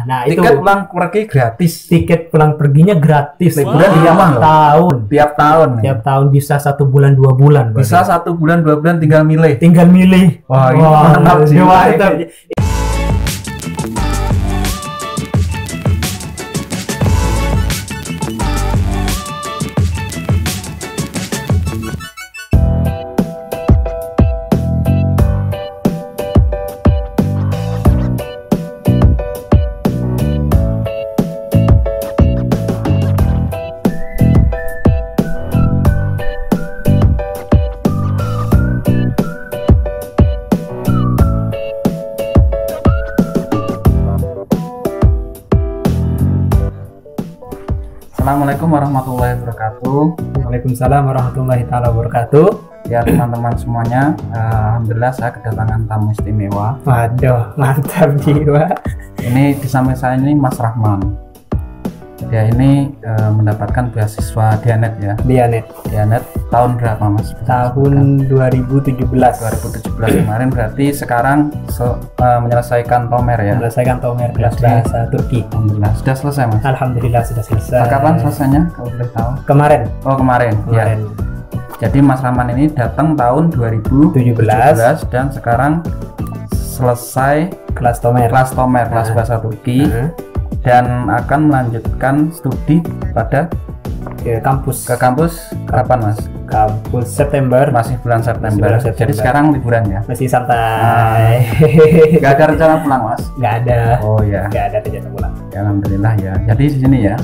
Nah Tiket itu pulang pergi gratis. tiket pulang perginya gratis. Liburan tiap lama loh. tahun. Tiap tahun. nih. Tiap tahun bisa 1 bulan 2 bulan. Bisa 1 bulan 2 bulan tinggal milih. Tinggal milih. Wah, ini mantap sih. mantap. Assalamualaikum warahmatullahi wabarakatuh. Waalaikumsalam warahmatullahi taala wabarakatuh. Ya teman-teman semuanya, alhamdulillah saya kedatangan tamu istimewa. Waduh, mantap jiwa. Ini di samping saya ini Mas Rahman. Dia ini mendapatkan beasiswa Dianet ya. Dianet tahun berapa Mas? Tahun 2017. 2017 kemarin, berarti sekarang menyelesaikan Tomer ya. Menyelesaikan Tomer kelas bahasa Turki. Alhamdulillah sudah selesai Mas. Alhamdulillah sudah selesai. Kapan selesainya kalau boleh tahu? Kemarin. Oh kemarin. Ya. Jadi Mas Rahman ini datang tahun 2017 dan sekarang selesai kelas Tomer. Kelas bahasa Turki. Dan akan melanjutkan studi pada ke kampus kapan Mas? Kampus September. Masih bulan September. Jadi sekarang liburan ya? Masih santai. Gak ada rencana pulang Mas? Gak ada. Oh ya. Gak ada rencana pulang. Ya, alhamdulillah ya. Jadi di sini ya.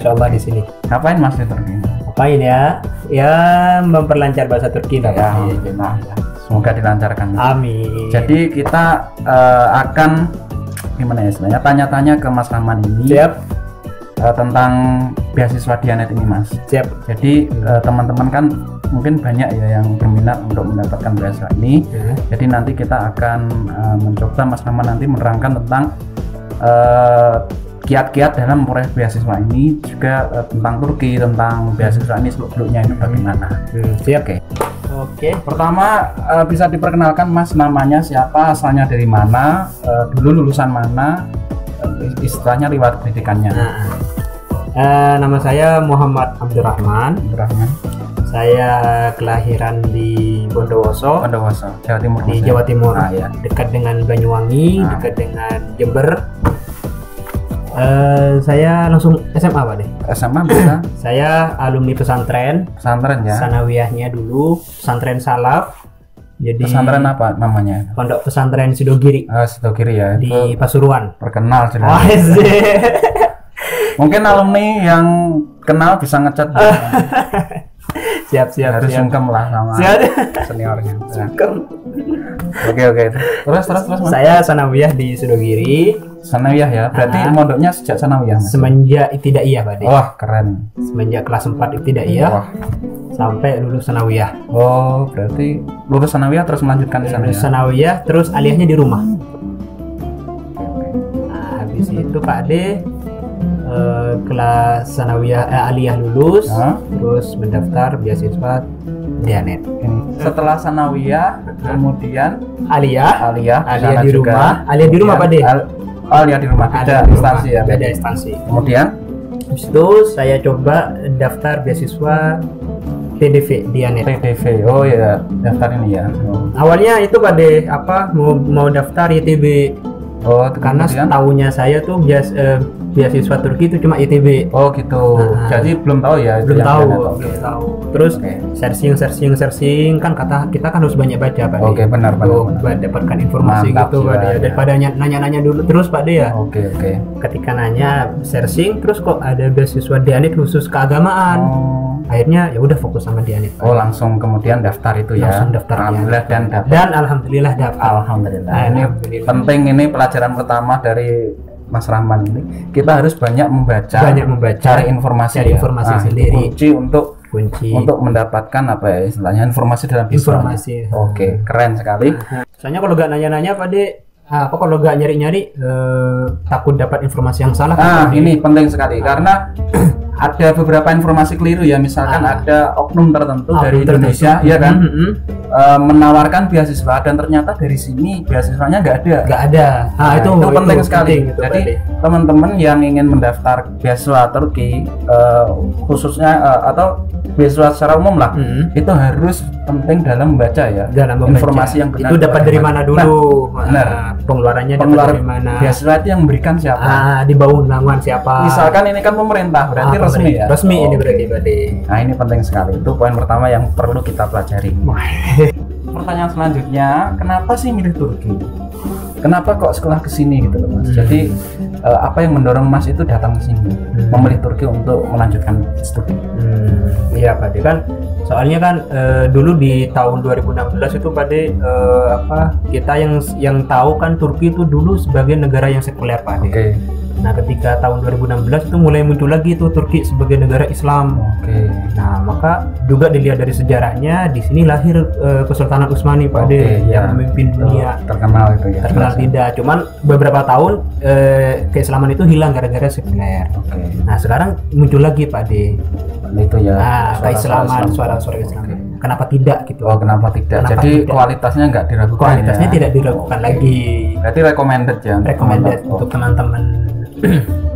Coba di sini. Ngapain Mas di Turki? Ngapain ya? Ya memperlancar bahasa Turki lah. Ya, alhamdulillah. Semoga dilancarkan. Amin. Jadi kita akan gimana ya istilahnya, tanya-tanya ke Mas Rahman ini. Siap. Tentang beasiswa Dianet ini Mas. Siap. Jadi teman-teman kan mungkin banyak ya yang berminat untuk mendapatkan beasiswa ini. Jadi nanti kita akan mencoba Mas Rahman nanti menerangkan tentang kiat-kiat dalam memperoleh beasiswa ini, juga tentang Turki, tentang beasiswa ini seluk-beluknya ini bagaimana. Siap. Oke. Pertama bisa diperkenalkan Mas, namanya siapa, asalnya dari mana, dulu lulusan mana, istilahnya riwayat pendidikannya. Nama saya Muhammad Abdurrahman. Saya kelahiran di Bondowoso, Jawa Timur. Di Jawa Timur. Ya. Dekat dengan Banyuwangi, dekat dengan Jember. Saya langsung SMA Pak deh. SMA bisa? Saya alumni pesantren ya. Sanawiyahnya dulu, pesantren Salaf. Jadi pesantren apa namanya? Pondok Pesantren Sidogiri. Sidogiri ya. Di Pasuruan. Terkenal jelas. Oh, Mungkin alumni yang kenal bisa ngecat. Siap. Harus sungkem lah sama seniornya. Oke. Terus Mas. Saya Sanawiyah di Sidogiri. Sanawiyah ya. Berarti mondoknya sejak Sanawiyah. Semenjak Ibtidaiyah Pak. Wah, keren. Semenjak kelas 4 Ibtidaiyah sampai lulus Sanawiyah. Oh, berarti lulus Sanawiyah terus melanjutkan di sana. Lulus Sanawiyah terus aliyahnya di rumah. Nah, habis itu Pak Ade kelas Sanawiyah aliyah lulus, terus mendaftar beasiswa Dianet. Setelah Sanawiyah kemudian aliyah di rumah. Aliyah di rumah Pak Ade. Aliyah di rumah, beda instansi ya. Beda instansi. Kemudian habis itu saya coba daftar beasiswa TDV Dianet. TDV. Oh ya, daftar ini ya. Awalnya itu Pak Ade mau daftar YTB. Oh, karena tahunya saya tuh beasiswa Turki itu cuma ITB. Oh gitu. Jadi belum tahu ya. Belum tahu. Terus searching kan kita kan harus banyak baca Pak. Oke, benar. Dapatkan informasi. Mantap, gitu Pak ya. Daripada nanya-nanya dulu terus Pak De ya. Oke. Ketika nanya searching terus kok ada beasiswa Dianet khusus keagamaan. Akhirnya ya udah fokus sama Dianet. Oh, langsung kemudian daftar itu ya. Langsung daftar. Alhamdulillah dan alhamdulillah dapat. Alhamdulillah. Ini penting, ini pelajaran pertama dari Mas Rahman ini. Kita harus banyak membaca, cari informasi sendiri. Kunci untuk mendapatkan apa ya istilahnya, informasi dalam informasi. Oke, keren sekali. Soalnya kalau nggak nanya-nanya Pak De, kalau nggak nyari-nyari takut dapat informasi yang salah. Ini penting sekali karena ada beberapa informasi keliru ya, misalkan ada oknum tertentu dari Indonesia, ya kan? menawarkan beasiswa dan ternyata dari sini beasiswanya nggak ada. Nah, itu penting sekali. Gitu, jadi teman-teman yang ingin mendaftar beasiswa Turki khususnya atau beasiswa secara umum lah, itu harus penting dalam membaca ya, informasi yang benar. Itu dapat dari mana dulu? Benar. Pengeluarannya Pengeluar dari mana? Beasiswa itu yang memberikan siapa? Di bawah naungan siapa? Misalkan ini kan pemerintah, berarti resmi ya. Resmi ini berarti. Nah, ini penting sekali. Itu poin pertama yang perlu kita pelajari. Pertanyaan selanjutnya, kenapa sih milih Turki? Kenapa kok sekolah ke sini gitu loh Mas? Jadi apa yang mendorong Mas itu datang ke sini, memilih Turki untuk melanjutkan studi? Iya Pak De, kan soalnya kan dulu di tahun 2016 itu Pak De, kita yang tahu kan Turki itu dulu sebagai negara yang sekuler Pak De. Oke. Nah, ketika tahun 2016 itu mulai muncul lagi tuh Turki sebagai negara Islam. Oke. Nah, maka juga dilihat dari sejarahnya, di sini lahir Kesultanan Utsmani Pak De, yang memimpin dunia. Terkenal itu ya. Terkenal tidak, cuman beberapa tahun keislaman itu hilang gara-gara sekuler. Oke. Nah, sekarang muncul lagi Pak De. Itu ya. Nah, keislaman, suara-suara Islam. Kenapa tidak gitu? Oh, kenapa tidak? Kenapa jadi tidak? kualitasnya nggak diragukan. Kualitasnya ya? tidak diragukan lagi. Berarti recommended ya. Recommended untuk teman-teman.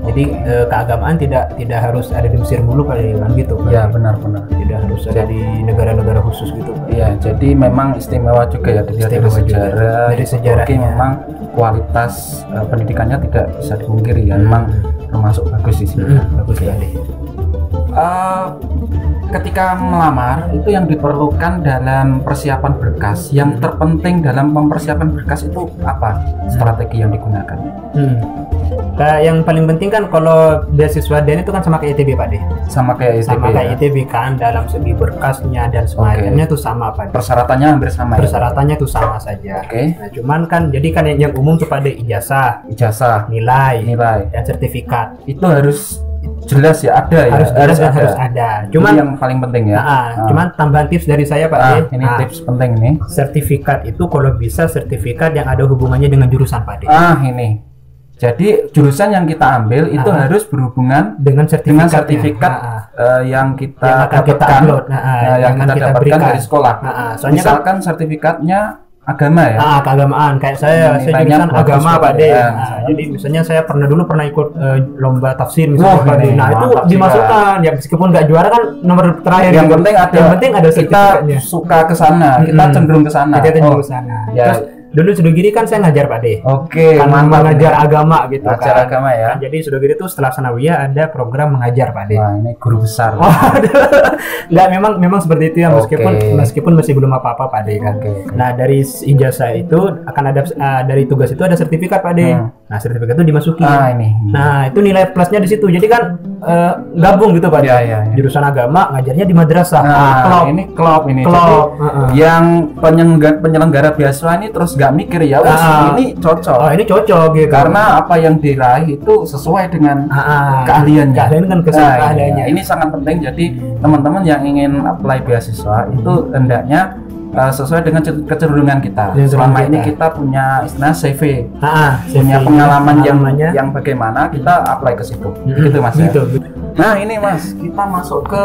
Jadi keagamaan tidak harus ada di Mesir dulu kali kan gitu kan. Ya, benar-benar. Tidak harus ada di negara-negara khusus gitu. Iya, jadi memang istimewa juga ya dilihat dari sejarah. Dari sejarahnya. Turki memang kualitas pendidikannya tidak bisa dipungkiri ya. Memang termasuk bagus di sini. Bagus sekali. Ketika melamar itu yang diperlukan dalam persiapan berkas, yang terpenting dalam mempersiapkan berkas itu apa strategi yang digunakan? Kayak yang paling penting kan kalau beasiswa DN itu kan sama kayak ITB Pak De. Sama kayak ITB. Sama kayak ITB kan, dalam segi berkasnya dan semacamnya itu sama Pak De. Persyaratannya hampir sama. Persyaratannya itu sama saja. Oke. Nah, cuman kan jadi kan yang umum tuh Pak De ijazah, nilai, dan sertifikat. Itu harus jelas ya, ada ya. Harus ada. Cuman itu yang paling penting ya. Cuman tambahan tips dari saya Pak De. Ini tips penting nih. Sertifikat itu kalau bisa sertifikat yang ada hubungannya dengan jurusan Pak De. Ini. Jadi jurusan yang kita ambil itu harus berhubungan dengan sertifikat yang kita akan kita upload, yang kita dapatkan dari sekolah. Soalnya misalkan sertifikatnya agama ya. Keagamaan kayak saya jurusan agama Pak De. Jadi misalnya saya pernah ikut lomba tafsir misalnya Pak De. Nah, itu dimasukkan ya, meskipun nggak juara kan nomor terakhir. Yang penting ada sertifikatnya. Kita suka ke sana, kita cenderung ke sana. Terus dulu Sudogiri kan saya ngajar Pak De. Oke, kan mengajar agama gitu kan. Agama ya. Nah, jadi Sudogiri itu setelah sanawiyah ada program mengajar Pak De. Wah, ini guru besar. Enggak, memang seperti itu ya, meskipun masih belum apa-apa Pak De kan. Nah, dari ijazah itu akan ada dari tugas itu ada sertifikat Pak De. Nah, sertifikat itu dimasuki. Nah, itu nilai plusnya di situ. Jadi kan gabung gitu Pak De. Jurusan agama ngajarnya di madrasah. Klop. Jadi yang penyelenggara beasiswa ini terus nggak mikir ya, ini cocok. Ini cocok gitu. Karena apa yang diraih itu sesuai dengan keahliannya. Keahliannya. Ini sangat penting. Jadi teman-teman yang ingin apply beasiswa itu hendaknya sesuai dengan kecenderungan kita. Selama ini kita punya istilah CV, punya pengalaman yang bagaimana kita apply ke situ. Gitu Mas. Nah, ini Mas, kita masuk ke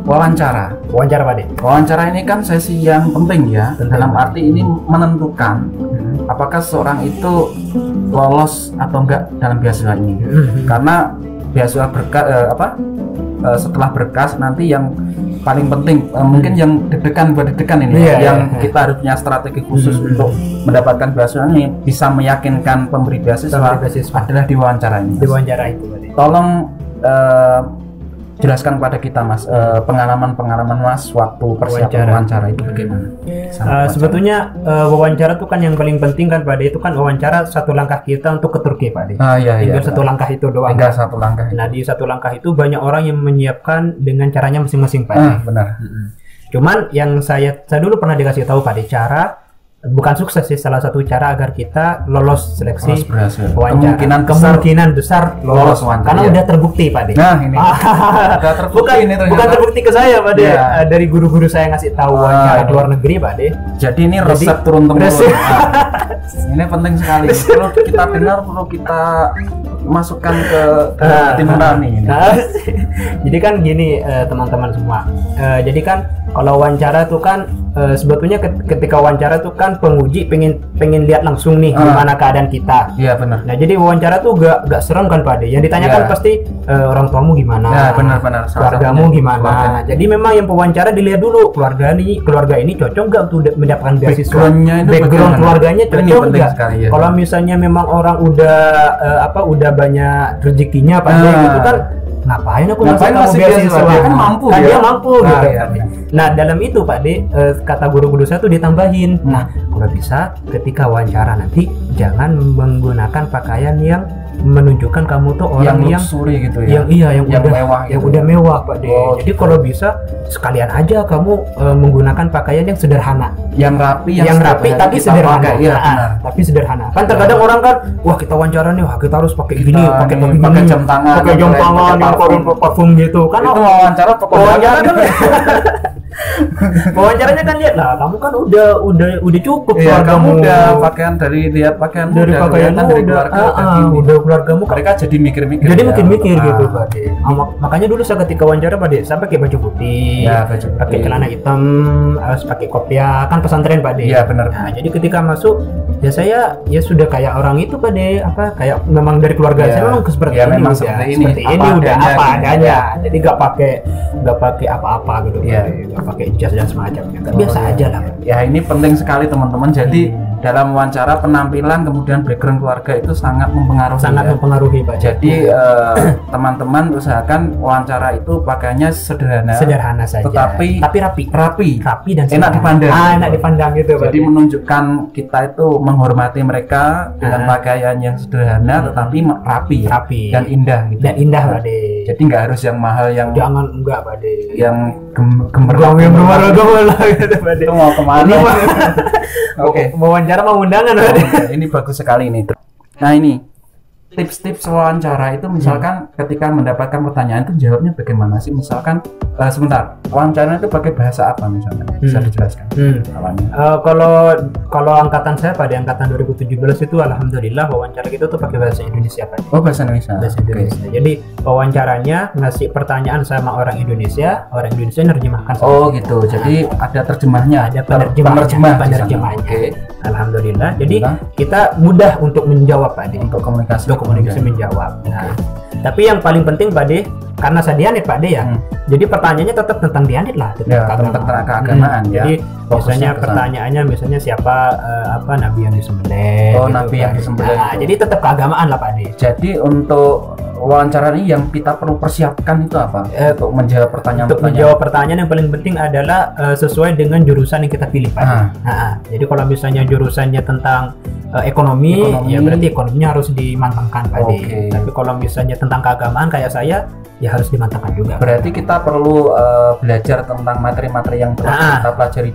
wawancara Pak De. Wawancara ini kan sesi yang penting ya, dalam arti ini menentukan apakah seorang itu lolos atau enggak dalam beasiswa ini. Karena beasiswa setelah berkas nanti yang paling penting mungkin yang deg-degan ini yang kita harus punya strategi khusus untuk mendapatkan beasiswa ini, bisa meyakinkan pemberi beasiswa adalah di wawancara ini. Di wawancara itu Pak De. Tolong jelaskan kepada kita Mas pengalaman Mas waktu persiapan wawancara itu bagaimana? Sebetulnya wawancara itu kan yang paling penting kan Pak De, itu kan wawancara satu langkah kita untuk ke Turki Pak De. Tinggal satu langkah itu doang. Tinggal satu langkah. Nah, di satu langkah itu banyak orang yang menyiapkan dengan caranya masing-masing Pak De. Benar. Cuman yang saya dulu pernah dikasih tahu Pak De, cara bukan sukses sih, salah satu cara agar kita lolos seleksi wawancara. Kemungkinan besar lolos wawancara. Karena udah terbukti Pak De. Nah, ini. Udah terbukti bukan terbukti ke saya Pak De. Dari guru-guru saya ngasih tahu wawancara di luar negeri Pak De. Jadi ini resep turun temurun. Ini penting sekali. Perlu kita dengar, perlu kita masukkan ke tim nurani ini. Jadi kan gini teman-teman semua. Jadi kan Kalau wawancara tuh kan sebetulnya ketika wawancara tuh kan penguji pengen lihat langsung nih gimana keadaan kita. Iya benar. Nah jadi wawancara tuh gak serem kan Pak De. Yang ditanyakan pasti orang tuamu gimana, ya, benar. keluargamu gimana. Jadi memang yang pewawancara dilihat dulu keluarga ini cocok nggak untuk mendapatkan beasiswa. Background keluarganya cocok nggak. Ya. Kalau misalnya memang orang udah banyak rezekinya Pak De gitu kan. Ngapain aku ngasih beasiswa? Dia kan mampu kan ya? Dia mampu gitu. Ya. Nah dalam itu Pak De, kata guru-guru saya tuh ditambahin. Nah kalau bisa ketika wawancara nanti jangan menggunakan pakaian yang menunjukkan kamu tuh orang yang luxury gitu ya. Yang mewah, yang udah mewah Pak De. Jadi kalau bisa sekalian aja kamu menggunakan pakaian yang sederhana, yang rapi tapi sederhana. Iya, tapi sederhana. Kan terkadang orang kan, wah kita wawancara nih, wah kita harus pakai gini, pakai jam tangan, pakai parfum gitu. Kan itu wawancara kan wawancaranya kan lihat lah, kamu kan udah cukup. Iya, kamu udah pakaian dari pakaianmu udah keluargamu, mereka jadi mikir-mikir gitu Pak De. Makanya dulu saya ketika wawancara Pak De, saya pakai baju putih, pakai celana hitam, harus pakai kopiah, kan pesantren Pak De. Iya benar. Nah, jadi ketika masuk ya saya sudah kayak orang itu Pak De, kayak memang dari keluarga saya memang seperti ini, memang seperti ini udah apa adanya. Jadi nggak pakai apa-apa gitu Pak De. Pakai jas dan semacamnya, biasa aja lah. Ya ini penting sekali teman-teman. Jadi dalam wawancara penampilan kemudian background keluarga itu sangat mempengaruhi Pak. Jadi teman-teman usahakan wawancara itu pakaiannya sederhana saja, tetapi rapi dan enak dipandang. Enak dipandang gitu. Jadi menunjukkan kita itu menghormati mereka dengan pakaian yang sederhana tetapi rapi dan indah gitu. Dan indah Pak De. Jadi nggak harus yang mahal, yang enggak Pak De. Yang gemerlap lah gitu Pak De. Itu mau kemana? Oke. Mau wawancara mau undangan Pak De. Ini bagus sekali ini. Nah ini tips-tips wawancara itu misalkan ketika mendapatkan pertanyaan itu jawabnya bagaimana sih? Misalkan sebentar, wawancara itu pakai bahasa apa misalnya? Bisa dijelaskan awalnya? Kalau angkatan saya pada angkatan 2017 itu alhamdulillah wawancara kita tuh pakai bahasa Indonesia Pak. Oh bahasa Indonesia. Jadi wawancaranya ngasih pertanyaan sama orang Indonesia nerjemahkan. Oh gitu. Jadi ada terjemahnya, ada penerjemahnya. Alhamdulillah. Jadi kita mudah untuk menjawab Pak De. Untuk komunikasi menjawab. Nah, tapi yang paling penting Pak De, karena saya dianit Pak De ya. Jadi pertanyaannya tetap tentang dianit lah, tentang keagamaan ya. Jadi misalnya pertanyaannya siapa nabi yang disembelih. Oh, gitu, nabi yang disembelih. Nah, jadi tetap keagamaan lah Pak De. Jadi untuk wawancara ini yang kita perlu persiapkan itu apa? Untuk menjawab pertanyaan. Untuk menjawab pertanyaan yang paling penting adalah sesuai dengan jurusan yang kita pilih Pak De. Jadi kalau misalnya jurusannya tentang ekonomi, ya berarti ekonominya harus dimantapkan Pak De. Tapi kalau misalnya tentang keagamaan kayak saya, ya harus dimantapkan juga. Berarti kita perlu belajar tentang materi-materi yang telah kita pelajari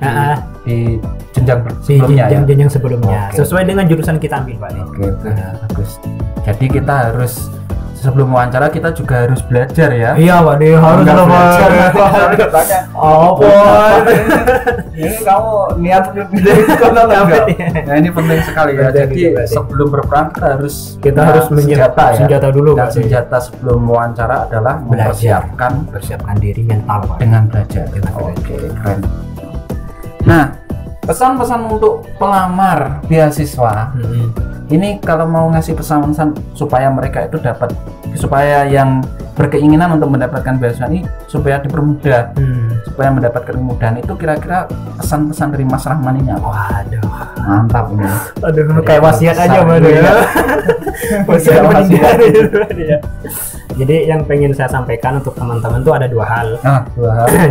di jenjang sebelumnya. Jenjang sebelumnya. Sesuai dengan jurusan kita ambil Pak De. Oke, bagus. Jadi kita harus sebelum wawancara kita juga harus belajar ya. Iya Pak De, harus belajar. Ini kamu niat Nah ini penting sekali ya. Jadi sebelum berperang kita harus menyiapkan senjata dulu. Dan senjata sebelum wawancara adalah mempersiapkan diri mental Pak. Dengan belajar. Oke, keren. Nah, pesan-pesan untuk pelamar beasiswa. Ini kalau mau ngasih pesan-pesan supaya mereka itu supaya yang berkeinginan untuk mendapatkan beasiswa ini supaya dipermudah, supaya mendapatkan kemudahan itu kira-kira pesan-pesan dari Mas Rahman ini apa? Waduh, mantap ini. Aduh, kayak wasiat aja Mas ya. Wasiat ya. Jadi yang pengen saya sampaikan untuk teman-teman itu ada dua hal.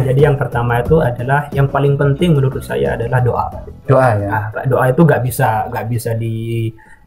Jadi yang pertama itu adalah yang paling penting menurut saya adalah doa. Doa ya. Doa itu nggak bisa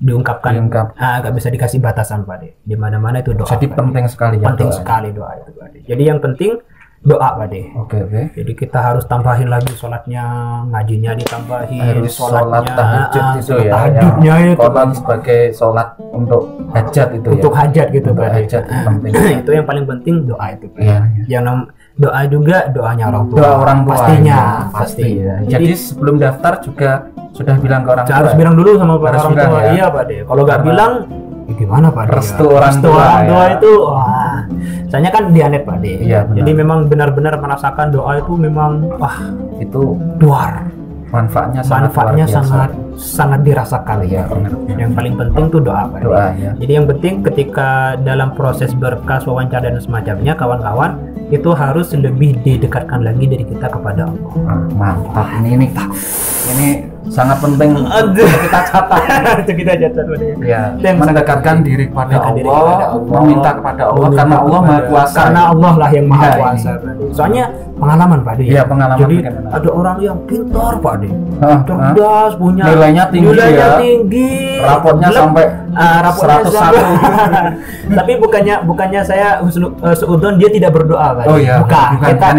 diungkapkan, nggak bisa dikasih batasan Pak De. Di mana-mana itu doa. Jadi penting sekali ya. Penting sekali doa itu Pak De. Jadi yang penting doa Pak De. Oke. Jadi kita harus tambahin lagi sholatnya, ngajinya ditambahin, sholat tahajud itu ya. Tahajudnya itu sebagai sholat untuk hajat itu ya. Untuk hajat gitu Pak De. Hajat penting. Itu yang paling penting doa itu Pak. Iya. Yang doa juga doanya orang tua. Doa orang tua pastinya, pasti ya. Jadi sebelum daftar juga sudah bilang ke orang tua. Harus bilang dulu sama orang tua. Ya? Iya Pak De. Kalau nggak bilang, ya gimana Pak De? Restu orang tua itu, wah, Soalnya kan Dianet Pak De. Iya, Jadi memang benar-benar merasakan doa itu memang itu luar. Manfaatnya sangat dirasakan ya. Yang paling penting tuh doa Pak. Doa ya. Jadi yang penting ketika dalam proses berkas, wawancara dan semacamnya, kawan-kawan itu harus lebih didekatkan lagi dari kita kepada Allah. Mantap ini sangat penting kita catat. Itu kita catat ya, mendekatkan diri kepada Allah, meminta kepada Allah karena Allah Maha Kuasa. Karena Allah lah yang Maha Kuasa. Soalnya pengalaman Pak De. Iya, pengalaman. Jadi ada orang yang pintar Pak De. Cerdas, punya nilainya tinggi. Raportnya sampai 101. Tapi bukannya saya seudon dia tidak berdoa Pak De. Oh iya. Bukan.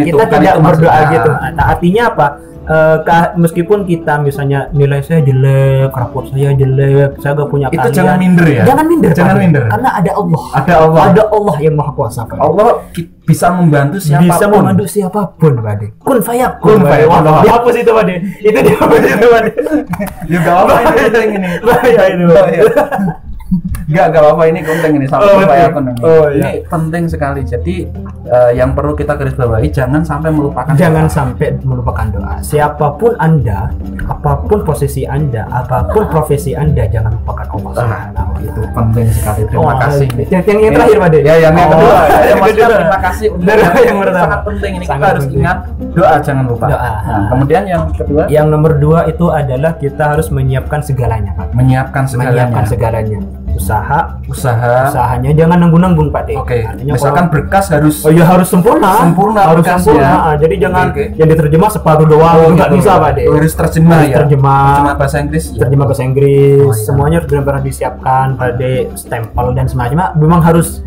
Kita tidak berdoa gitu. Nah, artinya apa? Meskipun kita misalnya nilai saya jelek, raport saya jelek, saya gak punya itu jangan minder ya. Jangan minder. Karena ada Allah yang Maha Kuasa. Allah bisa membantu siapapun. Pak De. Kun fayakun. Dihapus itu Pak De. Itu dihapus itu Pak De. Ya enggak apa ini penting ini. Enggak apa-apa, ini penting ini sampai fayakun ini. Ini penting sekali. Jadi yang perlu kita garis bawahi jangan sampai melupakan doa. Siapapun Anda, apapun posisi Anda, apapun profesi Anda, jangan lupakan Allah. Itu penting sekali. Terima kasih. Yang terakhir Pak De. Ya, yang kedua. Terima kasih untuk yang sangat penting ini. Kita harus ingat doa, jangan lupa. Nah, kemudian yang kedua, yang nomor 2 itu adalah kita harus menyiapkan segalanya Pak. Menyiapkan segalanya. Usahanya jangan nanggung-nanggung Pak De. Oke. Misalkan berkas harus harus sempurna. Jadi jangan yang diterjemah separuh doang, nggak bisa Pak De. Harus terjemah bahasa Inggris. Terjemah bahasa Inggris. Semuanya harus benar-benar disiapkan Pak De, stempel dan semacamnya. Memang harus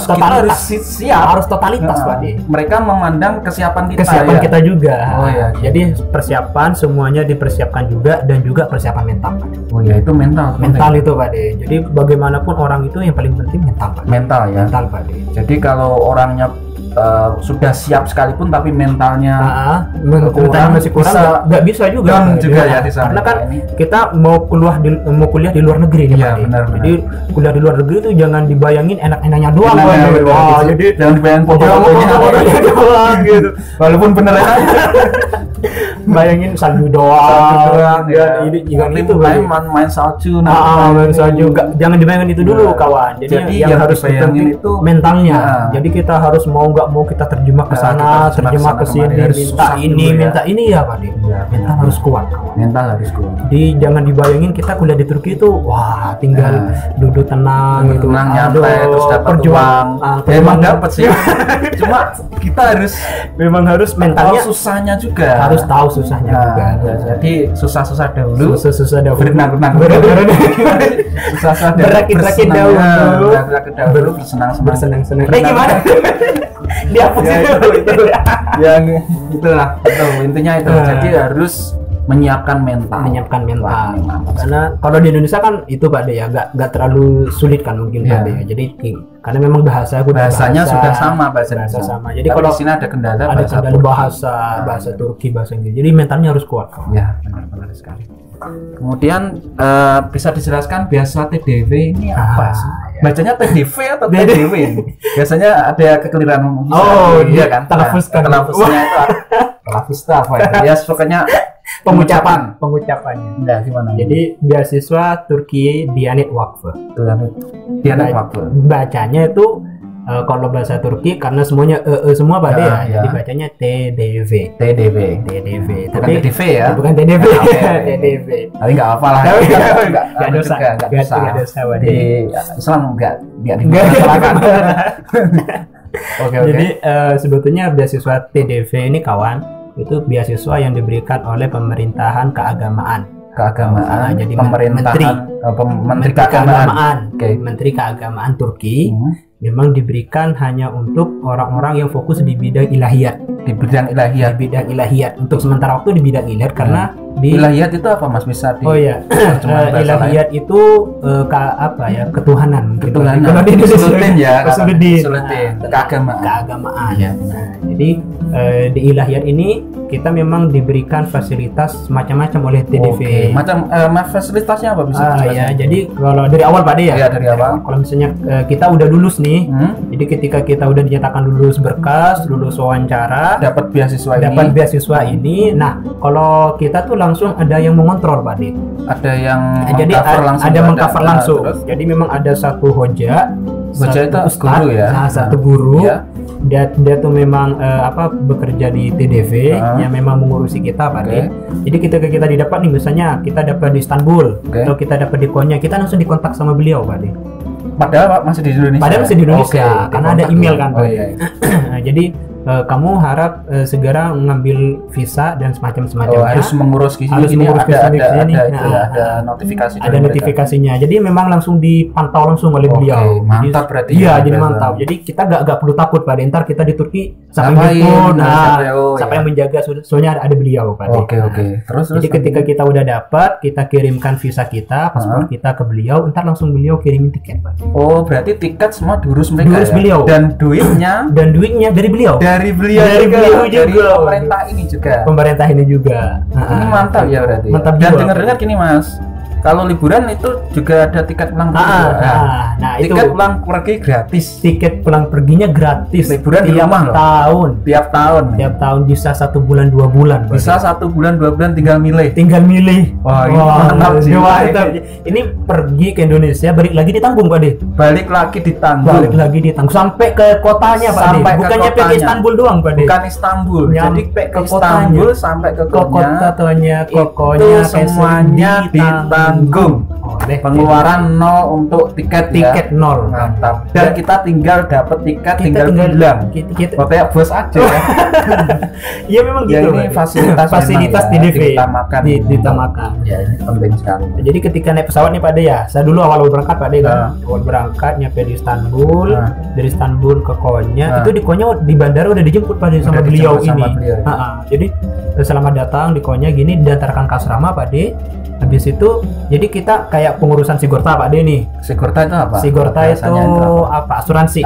totalitas. Harus totalitas Pak De. Mereka memandang kesiapan kita juga. Jadi persiapan semuanya dipersiapkan juga, dan juga persiapan mental Pak De. Itu mental itu Pak De. Jadi bagaimanapun orang itu yang paling penting mental Pak. Mental Pak De. Jadi kalau orangnya sudah siap sekalipun tapi mentalnya masih kurang, nggak bisa juga ya di sana. Karena kan kita mau kuliah di luar negeri nih Pak De. Jadi kuliah di luar negeri itu jangan dibayangin enak-enaknya doang. Jadi jangan dibayangin foto-fotonya doang gitu. Walaupun bener aja. Bayangin salju doang ya. Ini itu main salju. Main salju. Jangan dibayangin itu dulu kawan. Jadi yang harus dibayangin itu mentalnya. Jadi kita harus mau nggak mau kita terjemah ke sana, terjemah ke sini, minta ini ya Pak De. Mental harus kuat. Jadi jangan dibayangin kita kuliah di Turki itu tinggal duduk tenang gitu. Nyantai terus dapat uang. Memang dapat sih. Cuma kita harus mentalnya susahnya juga. Harus tahu susahnya juga. Jadi susah-susah dahulu. Berenang. Susah-susah berakit-rakit dahulu. Bersenang-senang. Gimana? Dihapus itu. Yang itulah. Intinya itu. Jadi harus menyiapkan mental. Karena kalau di Indonesia kan itu Pak De ya, nggak terlalu sulit kan mungkin Pak De ya. Jadi karena memang bahasanya sudah sama, bahasa sama. Jadi kalau di sini ada kendala bahasa Turki, bahasa Inggris. Jadi mentalnya harus kuat. Ya, benar sekali. Kemudian bisa dijelaskan beasiswa TDW ini apa sih? Bacanya TDV atau TDW? Biasanya ada kekeliruan. Iya kan? Telafusnya itu telafus apa ya? Pokoknya pengucapannya. Nah, gimana? Jadi beasiswa Turki Diyanet Vakfı. Bacanya itu kalau bahasa Turki karena semuanya semua Pak De ya. Jadi bacanya TDV. Bukan TDV ya. Bukan TDV. TDV. Tapi enggak apa-apa lah. Enggak dosa. Di Islam enggak dimasalahkan. Oke. Jadi sebetulnya beasiswa TDV ini kawan, itu beasiswa yang diberikan oleh pemerintahan keagamaan. Jadi Menteri Keagamaan Turki memang diberikan hanya untuk orang-orang yang fokus di bidang ilahiyat. Untuk sementara waktu di bidang ilahiyat karena Ilahiyat itu apa Mas, bisa di Oh ya, ilahiyat itu apa ya, ketuhanan. Ketuhanan. Kalau di Indonesia Kesulitan ya. Kesulitan. Keagamaan. Ya. Nah, jadi di ilahiyat ini kita memang diberikan fasilitas macam-macam oleh TDV. Macam fasilitasnya apa bisa ya, jadi kalau dari awal Pak De ya. Iya, dari awal. Kalau misalnya kita udah lulus nih, jadi ketika kita udah dinyatakan lulus berkas, lulus wawancara, dapat beasiswa ini. Nah, kalau kita tuh langsung ada yang mengontrol Pak De. Ada yang mengcover langsung. Jadi memang ada satu hoja itu guru ya. Nah, satu guru. Ya. Dia tuh memang bekerja di TDV yang memang mengurusi kita Pak De. Jadi ketika kita didapat nih, misalnya kita dapat di Istanbul atau kita dapat di Konya, kita langsung dikontak sama beliau Pak De. Padahal masih di Indonesia. Karena ada email kan Pak De. Jadi kamu harap segera mengambil visa dan semacamnya. Harus mengurus ini ada notifikasi. Ada notifikasinya. Jadi memang langsung dipantau langsung oleh beliau. Mantap berarti. Iya, jadi mantap. Jadi kita gak perlu takut Pak De. Ntar kita di Turki siapa yang menjaga, soalnya ada beliau Pak De. Oke. Terus jadi ketika kita udah dapat, kita kirimkan visa kita, paspor kita ke beliau, ntar langsung beliau kirimin tiket Pak De. Oh, berarti tiket semua diurus mereka. Diurus beliau. Dan duitnya dari beliau. Dari beliau juga. Pemerintah ini juga. Ini mantap ya berarti. Mantap. Dan dengar-dengar gini Mas, kalau liburan itu juga ada tiket pulang pergi. Tiket pulang pergi gratis. Tiket pulang perginya gratis. Liburan tiap tahun. Tiap tahun bisa 1 bulan 2 bulan. Bisa 1 bulan 2 bulan tinggal milih. Wah, mantap sih. Ini pergi ke Indonesia, balik lagi ditanggung Pak De. Balik lagi ditanggung sampai ke kotanya Pak De. Bukannya ke Istanbul doang Pak De. Bukan Istanbul. Jadi ke Istanbul sampai ke kotanya, semuanya ditanggung. Pengeluaran nol untuk tiket nol. Mantap. Dan kita tinggal dapat tiket, tinggal bilang kayak bos aja ya. Iya memang gitu. Ini fasilitas TDV ditamakan. Ya, ini penting sekali. Jadi ketika naik pesawat nih Pak De ya, saya dulu awal berangkat Pak De kan. Awal berangkat nyampe di Istanbul, dari Istanbul ke Konya. Itu di Konya di bandara udah dijemput Pak De sama beliau ini. Jadi selamat datang di Konya gini, diantarkan ke asrama Pak De. Habis itu jadi kita kayak pengurusan Sigorta Pak De nih. Sigorta itu apa? Sigorta itu apa? Asuransi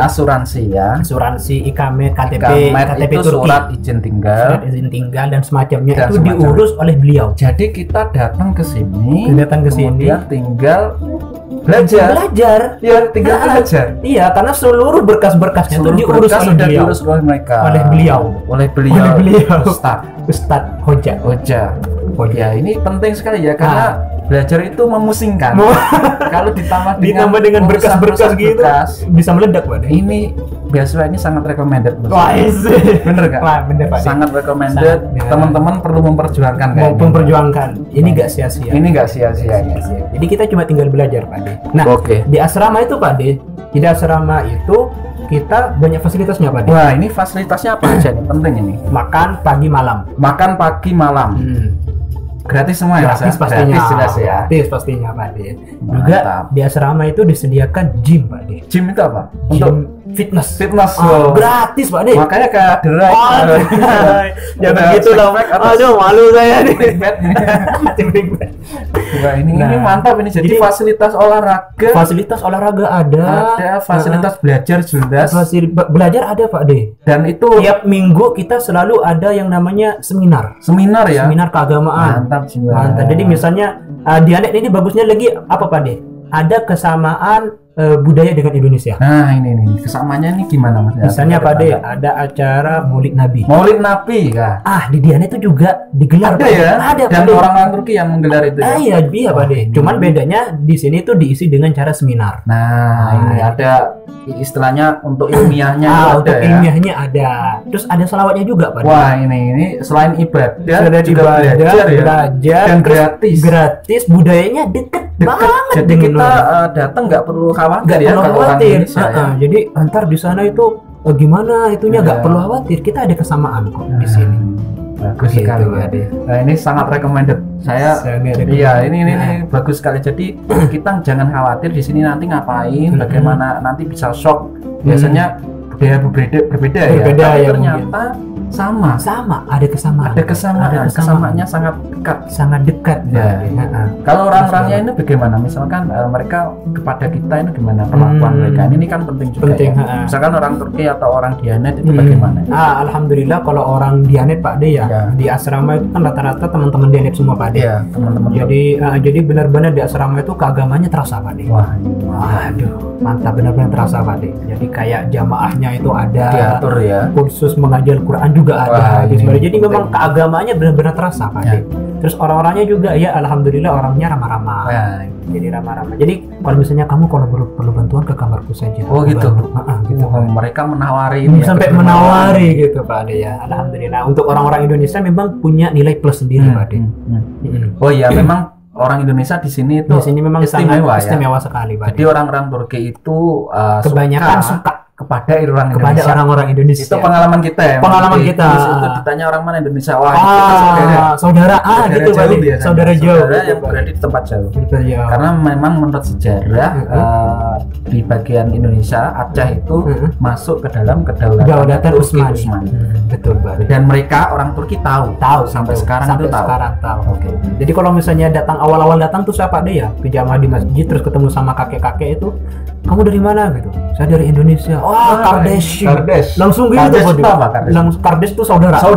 ya. Asuransi, Ikamet, KTP itu Turki. Surat izin tinggal dan semacamnya itu diurus oleh beliau. Jadi kita datang ke sini, kemudian tinggal belajar. Ya, tinggal belajar. Iya, karena seluruh berkas-berkasnya itu diurus oleh beliau. Ustadz Hoja. Ya, ini penting sekali ya karena belajar itu memusingkan. Kalau ditambah dengan berkas-berkas gitu bisa meledak Pak. Ini beasiswa ini sangat recommended. Wah, bener gak? Wah, bener Pak. Sangat recommended. Teman-teman perlu memperjuangkan Ini gak sia-sia. Jadi kita cuma tinggal belajar Pak De. Nah, di asrama itu Pak De, di asrama itu kita banyak fasilitasnya Pak De. Wah, ini fasilitasnya apa aja nih? Penting ini. Makan pagi malam. Gratis semua ya? Gratis pastinya. Gratis jelas ya. Gratis pastinya Pak De. Juga di asrama itu disediakan gym Pak De. Gym itu apa? Untuk fitness. Gratis Pak De. Makanya keadaan. Jangan gitu dong. Aduh, malu saya nih. Wah, ini mantap ini. Jadi fasilitas olahraga ada. Fasilitas belajar jelas. Belajar ada Pak De. Dan itu tiap minggu kita selalu ada yang namanya seminar ya. Seminar keagamaan. Mantap. Jadi misalnya dialek ini bagusnya lagi apa Pak De? Ada kesamaan budaya dengan Indonesia. Nah, ini kesamaannya ini gimana Mas? Misalnya Pak De, ada acara Maulid Nabi kah? Di Diana itu juga digelar. Ada ya? Ada. Dan orang-orang Turki yang menggelar itu. Iya Pak De. Cuman bedanya di sini tuh diisi dengan cara seminar. Ini ada istilahnya untuk ilmiahnya. Ilmiahnya ada. Terus ada selawatnya juga Pak De. Wah, ini selain ibadah juga belajar dan gratis. Budayanya deket banget. Jadi kita datang nggak perlu khawatir ya kalau orang Indonesia. Jadi antar di sana itu gimana itunya nggak perlu khawatir. Kita ada kesamaan kok di sini. Bagus sekali ya. Nah, ini sangat recommended. Ini bagus sekali. Jadi kita jangan khawatir di sini nanti ngapain, bagaimana nanti bisa shock. Biasanya budaya berbeda ya. Tapi ya, ternyata sama, ada kesamaannya sangat dekat ya. Kalau orang-orangnya ini bagaimana, misalkan mereka kepada kita ini gimana perlakuan mereka ini kan penting juga ya. Misalkan orang Turki atau orang Diyanet itu bagaimana? Alhamdulillah kalau orang Diyanet Pak De ya, di asrama itu kan rata-rata teman-teman Diyanet semua Pak De ya, teman-teman. Jadi benar-benar di asrama itu keagamannya terasa Pak De. Waduh, mantap, benar-benar terasa Pak De. Jadi kayak jamaahnya itu ada diatur ya, kursus mengajar Quran juga ada. Jadi memang keagamaannya benar-benar terasa Pak De. Terus orang-orangnya juga ya alhamdulillah orangnya ramah-ramah. Jadi ramah-ramah. Jadi kalau misalnya kamu kalau perlu bantuan ke kamarku saja. Oh gitu. Gitu. Mereka menawari ini sampai menawari gitu Pak De ya. Alhamdulillah. Untuk orang-orang Indonesia memang punya nilai plus sendiri Pak De. Oh iya, memang orang Indonesia di sini memang istimewa sekali Pak De. Jadi orang-orang Turki itu kebanyakan suka kepada orang-orang Indonesia. Itu pengalaman kita ya. Pengalaman kita. Itu ditanya orang mana Indonesia, wah kita saudara gitu Pak. Saudara jauh yang berada di tempat jauh. Karena memang menurut sejarah di bagian Indonesia Aceh itu masuk ke dalam kedaulatan Utsmani. Betul Pak. Dan mereka orang Turki tahu sampai sekarang itu tahu. Oke. Jadi kalau misalnya awal-awal datang tuh siapa deh ya? Pijama di masjid terus ketemu sama kakek-kakek itu, kamu dari mana gitu? Saya dari Indonesia. Kardesh. Langsung gitu Langsung Kardesh tuh saudaraku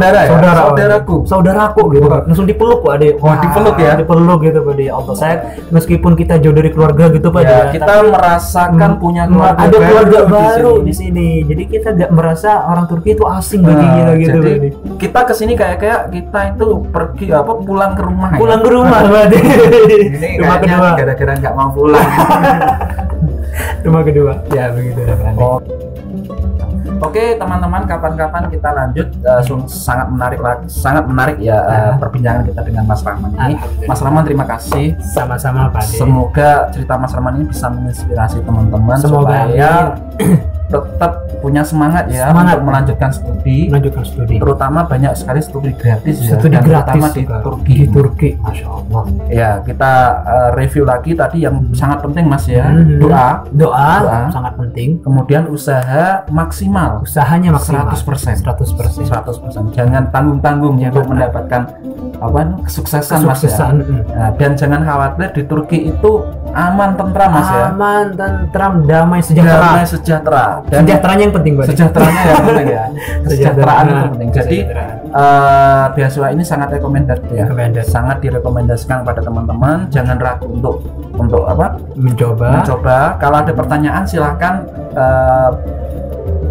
gitu. Langsung dipeluk Pak De. Dipeluk ya. Dipeluk gitu Pak De. Allah, saya meskipun kita jauh dari keluarga gitu Pak De. Kita merasakan punya keluarga ada keluarga baru di sini. Jadi kita nggak merasa orang Turki itu asing bagi kita gitu Pak De. Kita kesini kayak kita itu pergi pulang ke rumah. Pulang ke rumah Pak De. Rumah kedua. Gara-gara nggak mau pulang. Rumah kedua. Ya begitu Pak De. Oke teman-teman, kapan-kapan kita lanjut. Sangat menarik ya perbincangan kita dengan Mas Rahman ini. Mas Rahman terima kasih. Sama-sama Pak De. Semoga cerita Mas Rahman ini bisa menginspirasi teman-teman supaya tetap punya semangat untuk melanjutkan studi. Terutama banyak sekali studi gratis terutama di Turki. Masya Allah. Ya kita review lagi tadi yang sangat penting Mas ya. Doa sangat penting. Kemudian usahanya maksimal 100%. Jangan tanggung-tanggung untuk mendapatkan kesuksesan Mas ya. Dan jangan khawatir, di Turki itu aman, tentram Mas ya. Aman, tentram, damai, sejahtera. Dan sejahteranya yang penting Pak. Sejahteranya yang penting ya. Kesejahteraan itu penting. Jadi beasiswa ini sangat sangat direkomendasikan kepada teman-teman. Jangan ragu untuk mencoba. Kalau ada pertanyaan silahkan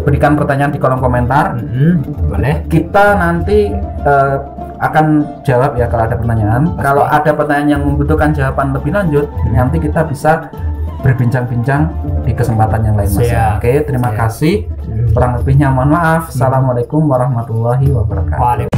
berikan pertanyaan di kolom komentar. Boleh. Kita nanti akan jawab ya kalau ada pertanyaan. Pasti. Kalau ada pertanyaan yang membutuhkan jawaban lebih lanjut, nanti kita bisa berbincang-bincang di kesempatan yang lain Mas. Oke, terima kasih. Kurang lebihnya mohon maaf. Assalamualaikum warahmatullahi wabarakatuh.